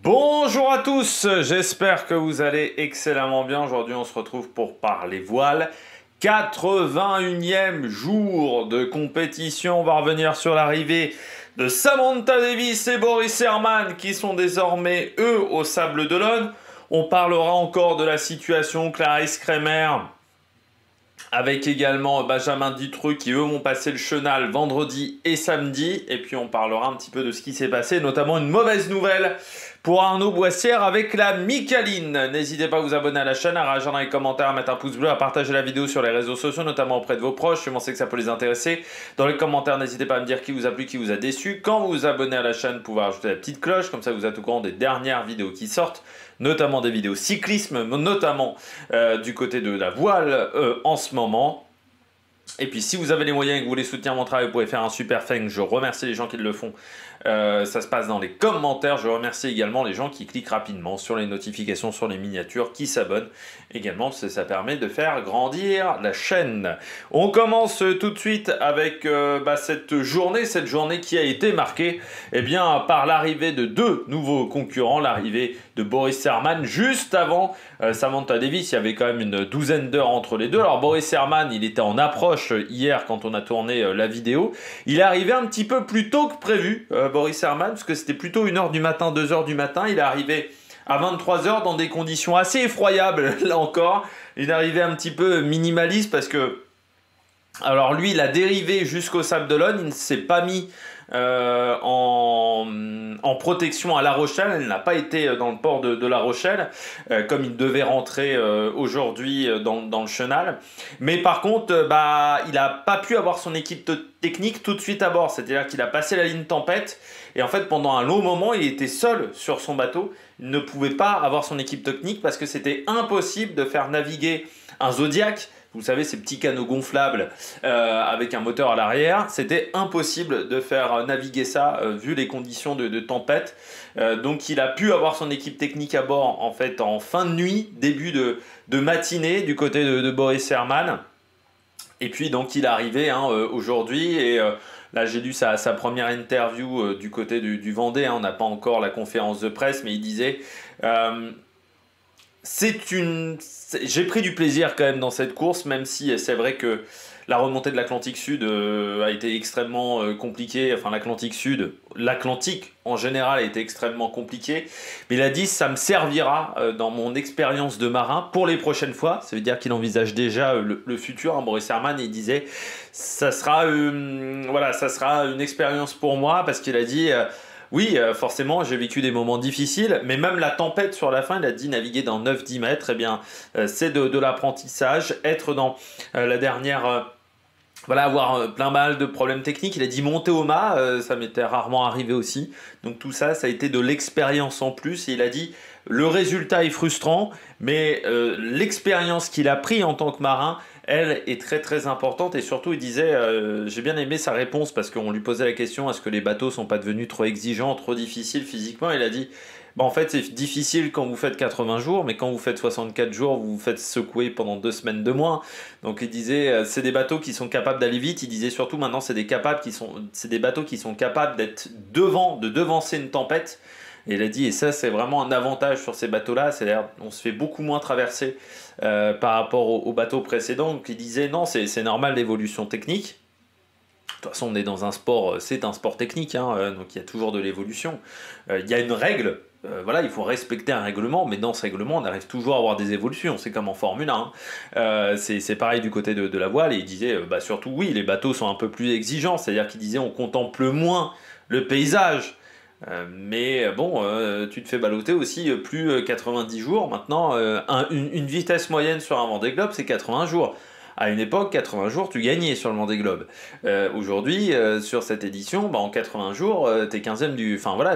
Bonjour à tous, j'espère que vous allez excellemment bien. Aujourd'hui, on se retrouve pour parler voile. 81e jour de compétition. On va revenir sur l'arrivée de Samantha Davis et Boris Herrmann qui sont désormais, eux, au Sable d'Olonne. On parlera encore de la situation Clarisse Kremer avec également Benjamin Dutroux qui, eux, vont passer le chenal vendredi et samedi. Et puis, on parlera un petit peu de ce qui s'est passé, notamment une mauvaise nouvelle pour Arnaud Boissière avec la Micaline. N'hésitez pas à vous abonner à la chaîne, à réagir dans les commentaires, à mettre un pouce bleu, à partager la vidéo sur les réseaux sociaux, notamment auprès de vos proches. Je pensais que ça peut les intéresser. Dans les commentaires, n'hésitez pas à me dire qui vous a plu, qui vous a déçu. Quand vous vous abonnez à la chaîne, vous pouvez ajouter la petite cloche. Comme ça, vous êtes au courant des dernières vidéos qui sortent, notamment des vidéos cyclisme, notamment du côté de la voile en ce moment. Et puis si vous avez les moyens et que vous voulez soutenir mon travail, vous pouvez faire un super thanks. Je remercie les gens qui le font. Ça se passe dans les commentaires. Je remercie également les gens qui cliquent rapidement sur les notifications, sur les miniatures, qui s'abonnent également, parce que ça permet de faire grandir la chaîne. On commence tout de suite avec cette journée qui a été marquée par l'arrivée de deux nouveaux concurrents, l'arrivée de Boris Herrmann juste avant Samantha Davis. Il y avait quand même une douzaine d'heures entre les deux. Alors Boris Herrmann, il était en approche hier quand on a tourné la vidéo. Il est arrivé un petit peu plus tôt que prévu, Boris Herrmann, parce que c'était plutôt 1h du matin, 2h du matin. Il est arrivé à 23h dans des conditions assez effroyables, là encore. Il est arrivé un petit peu minimaliste parce que, alors lui, il a dérivé jusqu'au Sable d'Olonne. Il ne s'est pas mis en protection à La Rochelle. Elle n'a pas été dans le port de La Rochelle, comme il devait rentrer aujourd'hui dans le chenal. Mais par contre, il n'a pas pu avoir son équipe technique tout de suite à bord. C'est-à-dire qu'il a passé la ligne tempête. Et en fait, pendant un long moment, il était seul sur son bateau. Il ne pouvait pas avoir son équipe technique parce que c'était impossible de faire naviguer un Zodiac. Vous savez, ces petits canots gonflables avec un moteur à l'arrière, c'était impossible de faire naviguer ça vu les conditions de tempête. Donc il a pu avoir son équipe technique à bord en fait en fin de nuit, début de matinée du côté de Boris Herrmann. Et puis donc il est arrivé aujourd'hui et là j'ai lu sa première interview du côté du Vendée. On n'a pas encore la conférence de presse, mais il disait... J'ai pris du plaisir quand même dans cette course, même si c'est vrai que la remontée de l'Atlantique Sud a été extrêmement compliquée. Enfin, l'Atlantique en général a été extrêmement compliqué. Mais il a dit, ça me servira dans mon expérience de marin pour les prochaines fois. Ça veut dire qu'il envisage déjà le futur. Boris Herrmann, il disait, ça sera une expérience pour moi, parce qu'il a dit... Oui, forcément, j'ai vécu des moments difficiles, mais même la tempête sur la fin, il a dit naviguer dans 9-10 mètres, c'est de l'apprentissage, être dans la dernière... avoir plein mal de problèmes techniques. Il a dit monter au mât, ça m'était rarement arrivé aussi. Donc tout ça, ça a été de l'expérience en plus. Et il a dit, le résultat est frustrant, mais l'expérience qu'il a pris en tant que marin, elle est très très importante. Et surtout, il disait, j'ai bien aimé sa réponse parce qu'on lui posait la question, est-ce que les bateaux sont pas devenus trop exigeants, trop difficiles physiquement? Il a dit, en fait, c'est difficile quand vous faites 80 jours, mais quand vous faites 64 jours, vous vous faites secouer pendant 2 semaines de moins. Donc il disait, c'est des bateaux qui sont capables d'aller vite. Il disait surtout maintenant, c'est des bateaux qui sont capables d'être de devancer une tempête. Et il a dit, et ça c'est vraiment un avantage sur ces bateaux-là, c'est-à-dire on se fait beaucoup moins traverser par rapport aux bateaux précédents. Donc il disait, non, c'est normal l'évolution technique. De toute façon, on est dans un sport, c'est un sport technique, donc il y a toujours de l'évolution. Il y a une règle, il faut respecter un règlement, mais dans ce règlement, on arrive toujours à avoir des évolutions. C'est comme en Formule 1. C'est pareil du côté de la voile, et il disait, surtout, oui, les bateaux sont un peu plus exigeants, c'est-à-dire qu'il disait, on contemple moins le paysage. Tu te fais balloter aussi plus 90 jours. Maintenant, une vitesse moyenne sur un Vendée Globe, c'est 80 jours. À une époque, 80 jours, tu gagnais sur le Vendée Globe. Aujourd'hui, sur cette édition, en 80 jours, t'es 15e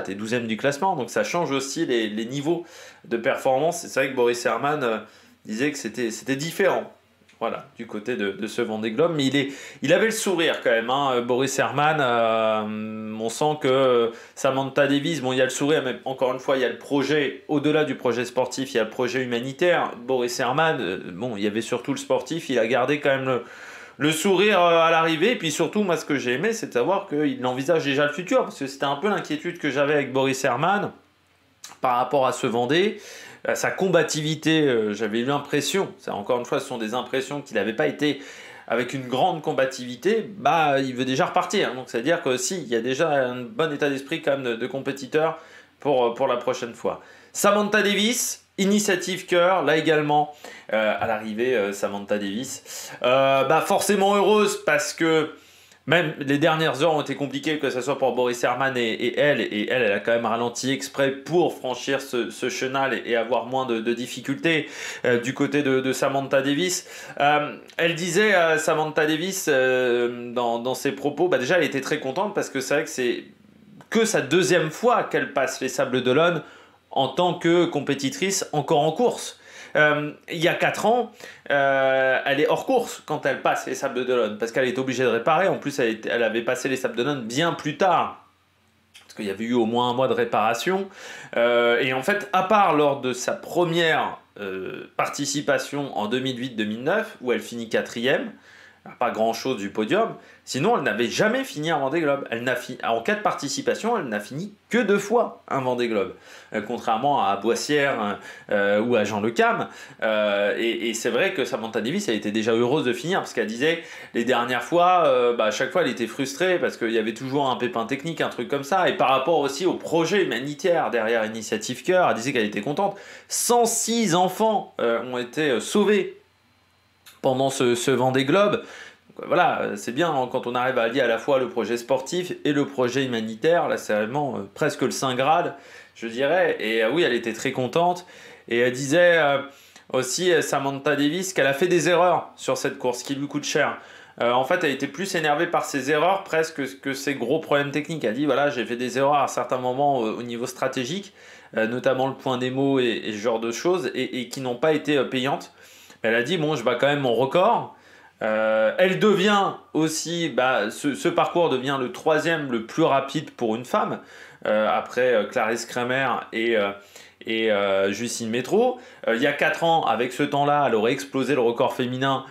t'es 12e du classement. Donc ça change aussi les niveaux de performance. C'est vrai que Boris Herrmann disait que c'était différent. Voilà, du côté de ce Vendée Globe. Mais il avait le sourire quand même, Boris Herrmann. On sent que Samantha Davis, il y a le sourire, mais encore une fois, il y a le projet, au-delà du projet sportif, il y a le projet humanitaire. Boris Herrmann, il y avait surtout le sportif, il a gardé quand même le sourire à l'arrivée. Et puis surtout, moi, ce que j'ai aimé, c'est de savoir qu'il envisage déjà le futur, parce que c'était un peu l'inquiétude que j'avais avec Boris Herrmann. par rapport à ce Vendée. Sa combativité, j'avais eu l'impression, encore une fois, ce sont des impressions qu'il n'avait pas été avec une grande combativité, bah il veut déjà repartir. Donc c'est-à-dire que si, il y a déjà un bon état d'esprit quand même de compétiteur pour la prochaine fois. Samantha Davis, initiative cœur, là également, à l'arrivée, Samantha Davis. Bah forcément heureuse parce que même les dernières heures ont été compliquées, que ce soit pour Boris Herman et elle. Et elle a quand même ralenti exprès pour franchir ce chenal et avoir moins de difficultés du côté de Samantha Davis. Elle disait, Samantha Davis, dans ses propos, bah déjà elle était très contente parce que c'est vrai que c'est que sa deuxième fois qu'elle passe les Sables d'Olonne en tant que compétitrice encore en course. Il y a 4 ans, elle est hors course quand elle passe les Sables d'Olonne parce qu'elle est obligée de réparer. En plus, elle avait passé les Sables d'Olonne bien plus tard parce qu'il y avait eu au moins un mois de réparation. Et en fait, à part lors de sa première participation en 2008-2009 où elle finit 4e, pas grand chose du podium, sinon elle n'avait jamais fini un Vendée Globe. En 4 participations, elle n'a fini que 2 fois un Vendée Globe, contrairement à Boissière ou à Jean Le Cam. Et c'est vrai que Samantha Davis, elle était déjà heureuse de finir parce qu'elle disait les dernières fois, à chaque fois elle était frustrée parce qu'il y avait toujours un pépin technique, un truc comme ça. Et par rapport aussi au projet humanitaire derrière Initiative Cœur, elle disait qu'elle était contente. 106 enfants ont été sauvés pendant ce Vendée Globe. Donc, voilà, c'est bien hein, quand on arrive à allier à la fois le projet sportif et le projet humanitaire. Là, c'est vraiment presque le Saint Graal, je dirais. Et oui, elle était très contente. Et elle disait aussi, Samantha Davis, qu'elle a fait des erreurs sur cette course qui lui coûte cher. En fait, elle était plus énervée par ses erreurs presque que ses gros problèmes techniques. Elle dit, voilà, j'ai fait des erreurs à certains moments au niveau stratégique, notamment le point d'émo et ce genre de choses, et qui n'ont pas été payantes. Elle a dit, bon, je bats quand même mon record. Elle devient aussi, ce parcours devient le 3e le plus rapide pour une femme, après Clarisse Kremer et Justine Métro. Il y a 4 ans, avec ce temps-là, elle aurait explosé le record féminin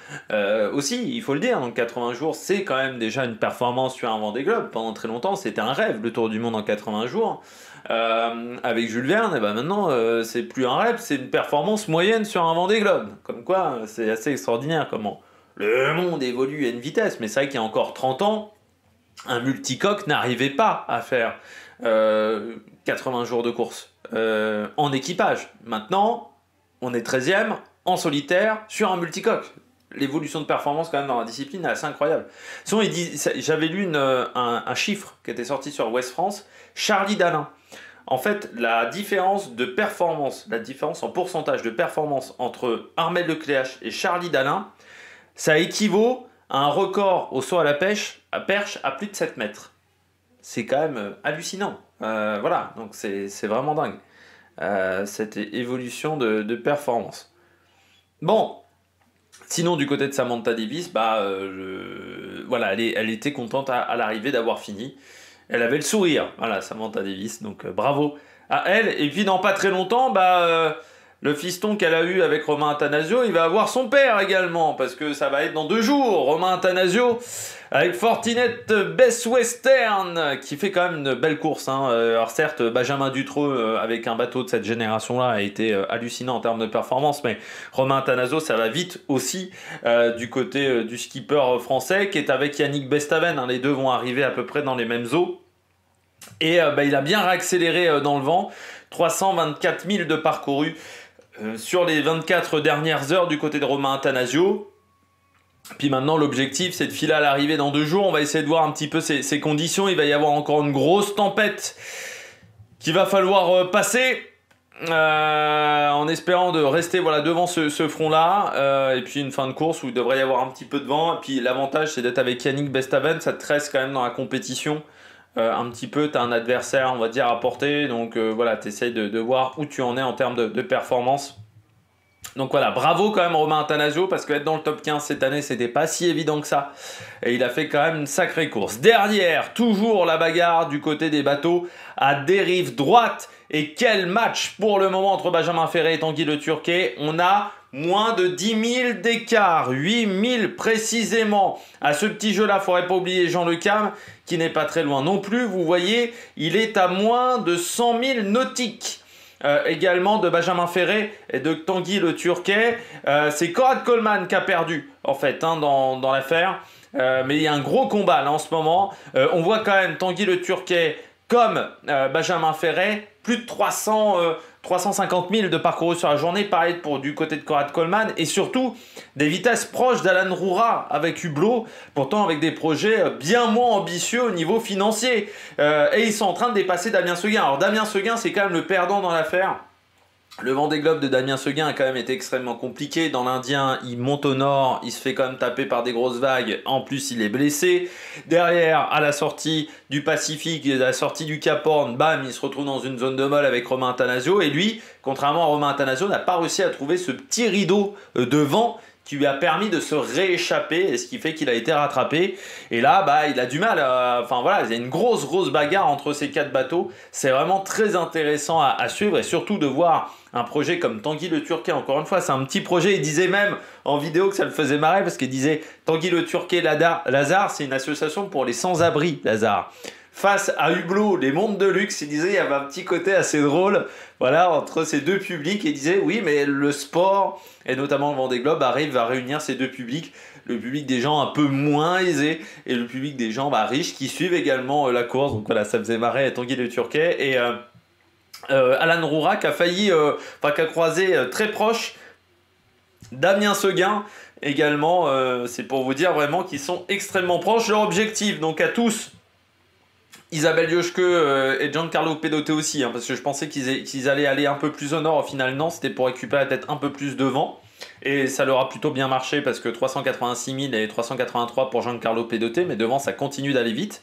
aussi, il faut le dire. Donc 80 jours, c'est quand même déjà une performance sur un Vendée Globe. Pendant très longtemps, c'était un rêve, le Tour du Monde en 80 jours. Avec Jules Verne, et maintenant c'est plus un rêve, c'est une performance moyenne sur un Vendée Globe. Comme quoi, c'est assez extraordinaire comment le monde évolue à une vitesse. Mais c'est vrai qu'il y a encore 30 ans, un multicoque n'arrivait pas à faire 80 jours de course en équipage. Maintenant, on est 13e en solitaire sur un multicoque. L'évolution de performance quand même dans la discipline est assez incroyable. Sinon, j'avais lu un chiffre qui était sorti sur Ouest France, Charlie Dalin. En fait, la différence de performance, la différence en pourcentage de performance entre Armelle Lecléache et Charlie Dalin, ça équivaut à un record au saut à la perche à plus de 7 mètres. C'est quand même hallucinant. Voilà, donc c'est vraiment dingue. Cette évolution de performance. Bon, sinon du côté de Samantha Davis, voilà, elle était contente à l'arrivée d'avoir fini. Elle avait le sourire, voilà, Samantha Davis, donc bravo à elle. Et puis dans pas très longtemps, le fiston qu'elle a eu avec Romain Attanasio, il va avoir son père également, parce que ça va être dans 2 jours. Romain Attanasio avec Fortinet Best Western, qui fait quand même une belle course. Hein. Alors certes, Benjamin Dutreux, avec un bateau de cette génération-là, a été hallucinant en termes de performance, mais Romain Attanasio, ça va vite aussi du côté du skipper français, qui est avec Yannick Bestaven. Hein. Les deux vont arriver à peu près dans les mêmes eaux. Et il a bien réaccéléré dans le vent. 324 000 de parcouru sur les 24 dernières heures du côté de Romain Attanasio. Puis maintenant, l'objectif, c'est de filer à l'arrivée dans 2 jours. On va essayer de voir un petit peu ces conditions. Il va y avoir encore une grosse tempête qu'il va falloir passer. En espérant de rester devant ce front-là. Et puis une fin de course où il devrait y avoir un petit peu de vent. Et puis l'avantage, c'est d'être avec Yannick Bestaven. Ça te reste quand même dans la compétition. Un petit peu, tu as un adversaire, on va dire, à porter. Donc voilà, tu essayes de voir où tu en es en termes de performance. Donc voilà, bravo quand même Romain Attanasio, parce qu'être dans le top 15 cette année, c'était pas si évident que ça. Et il a fait quand même une sacrée course. Derrière, toujours la bagarre du côté des bateaux à dérive droite. Et quel match pour le moment entre Benjamin Ferré et Tanguy Le Turquet. On a moins de 10 000 d'écart, 8 000 précisément. À ce petit jeu-là, il ne faudrait pas oublier Jean Le Cam, qui n'est pas très loin non plus. Vous voyez, il est à moins de 100 000 nautiques. également de Benjamin Ferré et de Tanguy le Turquet. C'est Conrad Coleman qui a perdu en fait hein, dans l'affaire. Mais il y a un gros combat là en ce moment. On voit quand même Tanguy le Turquet comme Benjamin Ferré, plus de 350 000 de parcourus sur la journée, pareil pour du côté de Conrad Coleman, et surtout des vitesses proches d'Alan Roura avec Hublot, pourtant avec des projets bien moins ambitieux au niveau financier. Et ils sont en train de dépasser Damien Seguin. Alors Damien Seguin, c'est quand même le perdant dans l'affaire. Le Vendée Globe de Damien Seguin a quand même été extrêmement compliqué. Dans l'Indien, il monte au nord, il se fait quand même taper par des grosses vagues. En plus, il est blessé. Derrière, à la sortie du Pacifique, à la sortie du Cap Horn, bam, il se retrouve dans une zone de molle avec Romain Attanasio. Et lui, contrairement à Romain Attanasio, n'a pas réussi à trouver ce petit rideau de vent qui lui a permis de se rééchapper, et ce qui fait qu'il a été rattrapé. Et là, bah, il a du mal. Enfin voilà, il y a une grosse bagarre entre ces 4 bateaux. C'est vraiment très intéressant à suivre, et surtout de voir un projet comme Tanguy le Turquet. Encore une fois, c'est un petit projet. Il disait même en vidéo que ça le faisait marrer parce qu'il disait Tanguy le Turquet Lazare, c'est une association pour les sans-abri, Lazare. Face à Hublot, les montres de luxe, il disait il y avait un petit côté assez drôle, voilà, entre ces deux publics, et il disait oui, mais le sport, et notamment le Vendée Globe, arrive à réunir ces deux publics, le public des gens un peu moins aisés, et le public des gens riches qui suivent également la course. Donc voilà, ça faisait marrer Tanguy le Turquet, et Alan Roura qui a failli, qui a croisé très proche Damien Seguin également. C'est pour vous dire vraiment qu'ils sont extrêmement proches. Leur objectif, donc à tous, Isabelle Yoshke et Giancarlo Pedote aussi, hein, parce que je pensais qu'ils allaient aller un peu plus au nord. Au final, non, c'était pour récupérer peut-être un peu plus de vent. Et ça leur a plutôt bien marché parce que 386 000 et 383 pour Giancarlo Pedote, mais devant, ça continue d'aller vite.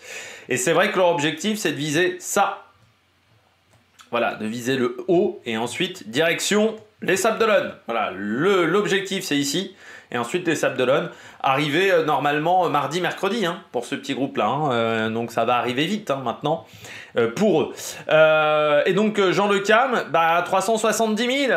Et c'est vrai que leur objectif, c'est de viser ça. Voilà, de viser le haut et ensuite direction les Sables d'Olonne. Voilà, l'objectif c'est ici. Et ensuite les Sables d'Olonne. Arriver normalement mardi, mercredi hein, pour ce petit groupe là. Hein. Donc ça va arriver vite hein, maintenant pour eux. Et donc Jean Le Cam, 370 000,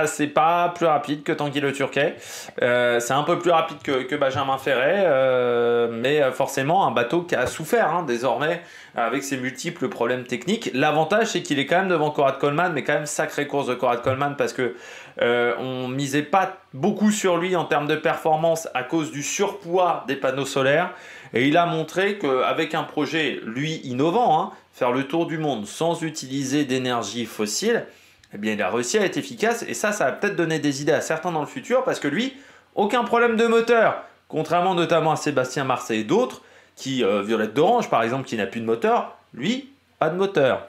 c'est pas plus rapide que Tanguy le Turquet. C'est un peu plus rapide que Benjamin Ferré. Mais forcément un bateau qui a souffert hein, désormais avec ses multiples problèmes techniques. L'avantage c'est qu'il est quand même devant Conrad Coleman, mais quand même sacrée course de Conrad Coleman parce que on misait pas beaucoup sur lui en termes de performance à cause du surpoids des panneaux solaires, et il a montré qu'avec un projet lui innovant, hein, faire le tour du monde sans utiliser d'énergie fossile, eh bien il a réussi à être efficace, et ça va peut-être donner des idées à certains dans le futur, parce que lui, aucun problème de moteur, contrairement notamment à Sébastien Marseille et d'autres, qui Violette d'Orange par exemple, qui n'a plus de moteur, lui, pas de moteur.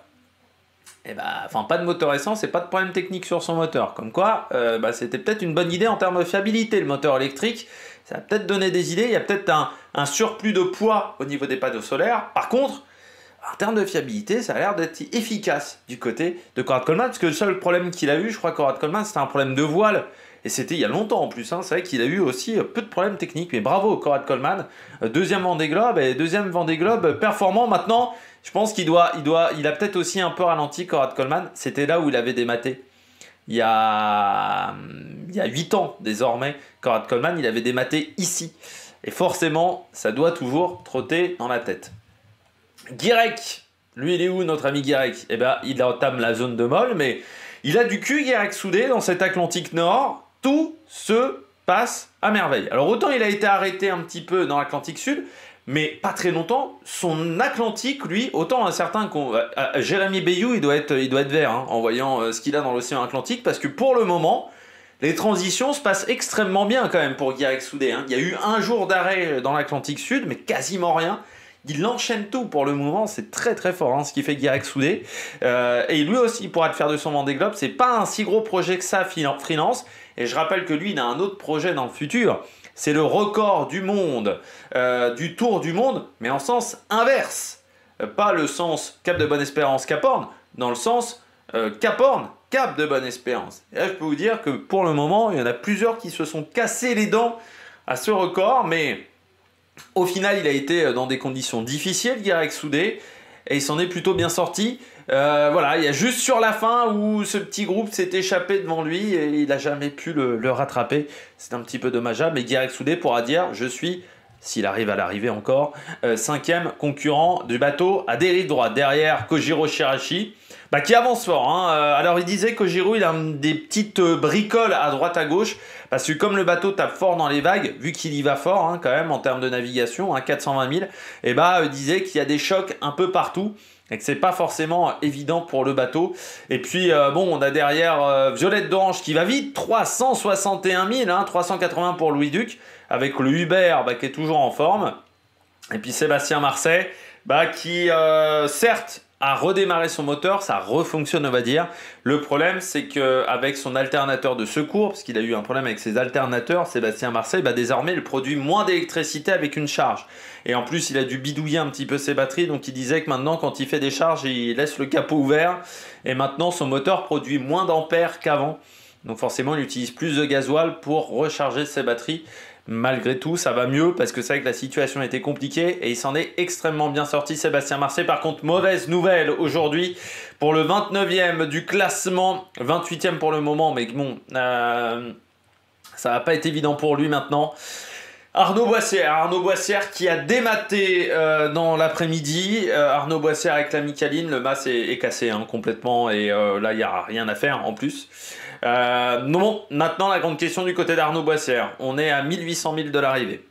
Et pas de moteur essence et pas de problème technique sur son moteur. Comme quoi, c'était peut-être une bonne idée en termes de fiabilité, le moteur électrique. Ça va peut-être donner des idées. Il y a peut-être un surplus de poids au niveau des panneaux solaires. Par contre, en termes de fiabilité, ça a l'air d'être efficace du côté de Conrad Coleman. Parce que le seul problème qu'il a eu, je crois, Conrad Coleman, c'était un problème de voile. Et c'était il y a longtemps en plus. Hein. C'est vrai qu'il a eu aussi peu de problèmes techniques. Mais bravo, Conrad Coleman. Deuxième Vendée Globe et deuxième Vendée Globe performant. Maintenant, je pense qu'il il a peut-être aussi un peu ralenti Conrad Coleman. C'était là où il avait dématé. Il y a 8 ans désormais, Conrad Coleman, il avait dématé ici. Et forcément, ça doit toujours trotter dans la tête. Guirec, lui il est où notre ami Guirec? Eh bien, il entame la zone de molle, mais il a du cul Guirec Soudé dans cet Atlantique Nord. Tout se passe à merveille. Alors autant il a été arrêté un petit peu dans l'Atlantique Sud, mais pas très longtemps. Son Atlantique, lui, autant un certain Jérémy Bayou, il doit être vert hein, en voyant ce qu'il a dans l'océan Atlantique, parce que pour le moment, les transitions se passent extrêmement bien quand même pour Guirec Soudé. Hein. Il y a eu un jour d'arrêt dans l'Atlantique Sud, mais quasiment rien. Il enchaîne tout pour le moment, c'est très très fort hein, ce qui fait Guirec Soudé. Et lui aussi il pourra te faire de son Vendée Globe. C'est pas un si gros projet que ça, freelance. Et je rappelle que lui, il a un autre projet dans le futur. C'est le record du monde, du Tour du Monde, mais en sens inverse. Pas le sens Cap de Bonne-Espérance, Cap Horn, dans le sens Cap Horn, Cap de Bonne-Espérance. Et là, je peux vous dire que pour le moment, il y en a plusieurs qui se sont cassés les dents à ce record, mais au final, il a été dans des conditions difficiles, Guirec Soudé, et il s'en est plutôt bien sorti. Voilà, il y a juste sur la fin où ce petit groupe s'est échappé devant lui et il n'a jamais pu le rattraper. C'est un petit peu dommageable, mais Guirec Soudé pourra dire je suis, s'il arrive à l'arriver encore, 5e concurrent du bateau à dérive droite. Derrière Kojiro Shirashi, Bah, qui avance fort. Hein. Alors il disait que Giroud il a des petites bricoles à droite à gauche, parce que comme le bateau tape fort dans les vagues, vu qu'il y va fort hein, quand même en termes de navigation, hein, 420 000, et bah il disait qu'il y a des chocs un peu partout. Et que c'est pas forcément évident pour le bateau. Et puis bon, on a derrière Violette d'Orange qui va vite, 361 000, hein, 380 pour Louis Duc, avec le Hubert bah, qui est toujours en forme. Et puis Sébastien Marseille, bah, qui certes a redémarré son moteur, ça refonctionne on va dire. Le problème c'est qu'avec son alternateur de secours, parce qu'il a eu un problème avec ses alternateurs, Sébastien Marseille, bah, désormais il produit moins d'électricité avec une charge. Et en plus il a dû bidouiller un petit peu ses batteries, donc il disait que maintenant quand il fait des charges, il laisse le capot ouvert. Et maintenant son moteur produit moins d'ampères qu'avant. Donc forcément il utilise plus de gasoil pour recharger ses batteries. Malgré tout, ça va mieux parce que c'est vrai que la situation était compliquée et il s'en est extrêmement bien sorti, Sébastien Marseille. Par contre, mauvaise nouvelle aujourd'hui pour le 29e du classement, 28e pour le moment, mais bon, ça va pas être évident pour lui maintenant. Arnaud Boissière qui a dématé dans l'après-midi. Arnaud Boissière avec la Micaline, le mât est cassé hein, complètement et là il n'y a rien à faire en plus. Non, maintenant la grande question du côté d'Arnaud Boissière. On est à 1800 000 de l'arrivée.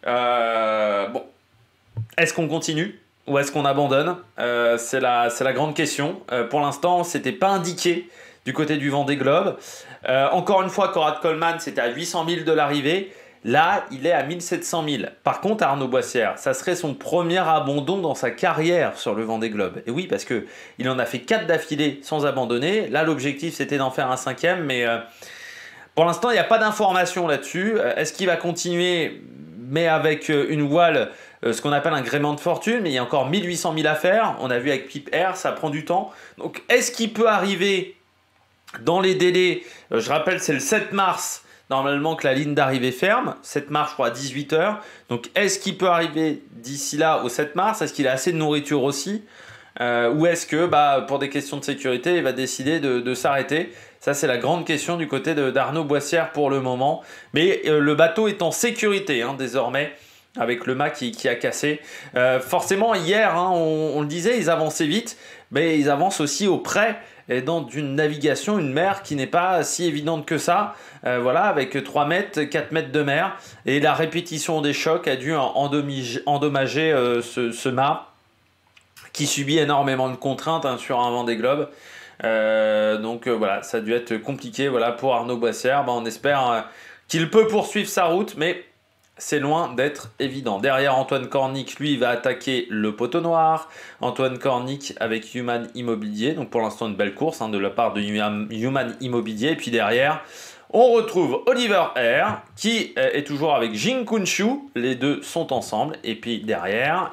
Bon, est-ce qu'on continue ou est-ce qu'on abandonne? C'est la grande question. Pour l'instant, c'était pas indiqué du côté du Vendée Globe. Encore une fois, Conrad Coleman, c'était à 800 000 de l'arrivée. Là, il est à 1700 000. Par contre, Arnaud Boissière, ça serait son premier abandon dans sa carrière sur le Vendée Globe. Et oui, parce qu'il en a fait 4 d'affilée sans abandonner. Là, l'objectif, c'était d'en faire un 5e. Mais pour l'instant, il n'y a pas d'information là-dessus. Est-ce qu'il va continuer, mais avec une voile, ce qu'on appelle un gréement de fortune? Mais il y a encore 1800 000 à faire. On a vu avec Pipe Air, ça prend du temps. Donc, est-ce qu'il peut arriver dans les délais? Je rappelle, c'est le 7 mars. Normalement que la ligne d'arrivée ferme, 7 mars je crois à 18h. Donc est-ce qu'il peut arriver d'ici là au 7 mars? Est-ce qu'il a assez de nourriture aussi? Ou est-ce que pour des questions de sécurité, il va décider de s'arrêter? Ça c'est la grande question du côté d'Arnaud Boissière pour le moment. Mais le bateau est en sécurité hein, désormais, avec le mât qui a cassé. Forcément hier, hein, on le disait, ils avançaient vite, mais ils avancent aussi au près. Et dans une navigation, une mer qui n'est pas si évidente que ça, voilà, avec 3 mètres, 4 mètres de mer, et la répétition des chocs a dû endommager ce mât, qui subit énormément de contraintes hein, sur un Vendée Globe. Donc voilà, ça a dû être compliqué voilà, pour Arnaud Boissière. On espère qu'il peut poursuivre sa route, mais c'est loin d'être évident. Derrière, Antoine Cornic, lui, va attaquer le poteau noir. Antoine Cornic avec Human Immobilier. Donc pour l'instant, une belle course hein, de la part de Human Immobilier. Et puis derrière, on retrouve Oliver Air qui est toujours avec Jing Kunshu. Les deux sont ensemble. Et puis derrière,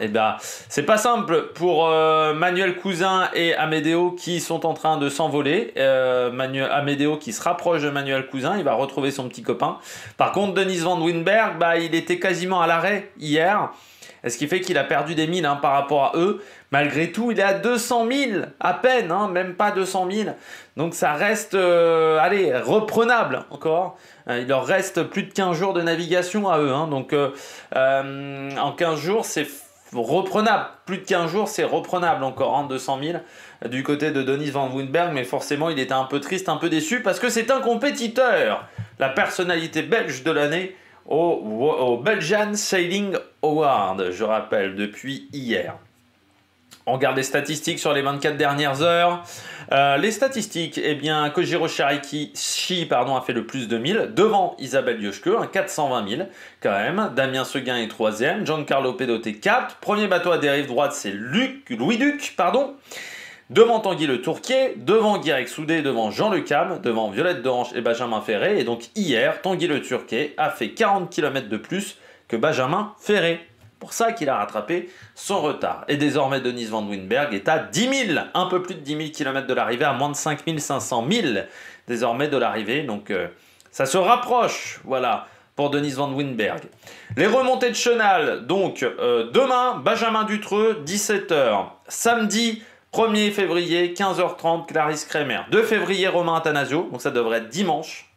c'est pas simple pour Manuel Cousin et Amedeo qui sont en train de s'envoler. Amedeo qui se rapproche de Manuel Cousin. Il va retrouver son petit copain. Par contre, Dennis Van Winberg, il était quasiment à l'arrêt hier. Ce qui fait qu'il a perdu des milles hein, par rapport à eux. Malgré tout, il est à 200 000 à peine, hein, même pas 200 000. Donc ça reste, reprenable encore. Il leur reste plus de 15 jours de navigation à eux. Hein, donc en 15 jours, c'est reprenable. Plus de 15 jours, c'est reprenable encore, hein, 200 000 du côté de Dennis Van Winberg. Mais forcément, il était un peu triste, un peu déçu parce que c'est un compétiteur. La personnalité belge de l'année au Belgian Sailing Award, je rappelle, depuis hier. On regarde les statistiques sur les 24 dernières heures. Les statistiques, Kojiro Shariki a fait le plus de 1000 devant Isabelle Yoshke, 420 000 quand même. Damien Seguin est 3e, Giancarlo Pedotte 4. Premier bateau à dérive droite, c'est Louis Duc, devant Tanguy Le Tourquier, devant Guirec Soudé, devant Jean Le Cam, devant Violette d'Orange et Benjamin Ferré. Et donc hier, Tanguy Le Tourquier a fait 40 km de plus que Benjamin Ferré. Pour ça qu'il a rattrapé son retard. Et désormais, Dennis Van Winberg est à 10 000, un peu plus de 10 000 km de l'arrivée, à moins de 5 500 000 désormais de l'arrivée. Donc ça se rapproche, voilà, pour Dennis Van Winberg. Les remontées de chenal, donc demain, Benjamin Dutreux, 17h. Samedi, 1er février, 15h30, Clarisse Kremer. 2 février, Romain Athanasio, donc ça devrait être dimanche.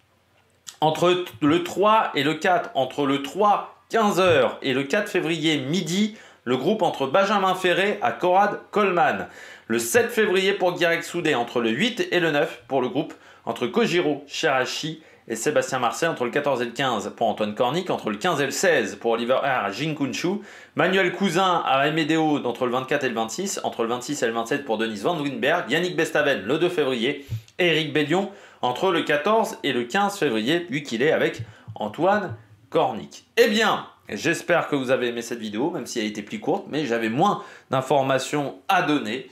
Entre le 3 et le 4, entre le 3 15h et le 4 février midi, le groupe entre Benjamin Ferré à Corrad Coleman. Le 7 février pour Guirec Soudé entre le 8 et le 9 pour le groupe entre Kojiro Shirashi et Sébastien Marseille entre le 14 et le 15 pour Antoine Cornic, entre le 15 et le 16 pour Oliver R. à Jinkunshu, Manuel Cousin à Emedeo entre le 24 et le 26, entre le 26 et le 27 pour Denise Van Winberg, Yannick Bestaven le 2 février et Eric Bellion entre le 14 et le 15 février, vu qu'il est avec Antoine Cornic. Eh bien, j'espère que vous avez aimé cette vidéo, même si elle était plus courte, mais j'avais moins d'informations à donner.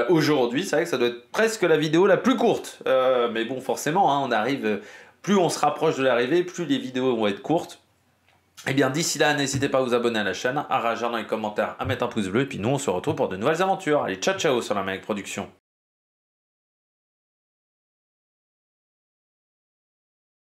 Aujourd'hui, c'est vrai que ça doit être presque la vidéo la plus courte. Mais bon, forcément, hein, on arrive, plus on se rapproche de l'arrivée, plus les vidéos vont être courtes. Eh bien, d'ici là, n'hésitez pas à vous abonner à la chaîne, à réagir dans les commentaires, à mettre un pouce bleu. Et puis nous, on se retrouve pour de nouvelles aventures. Allez, ciao, ciao sur la Maniac Production.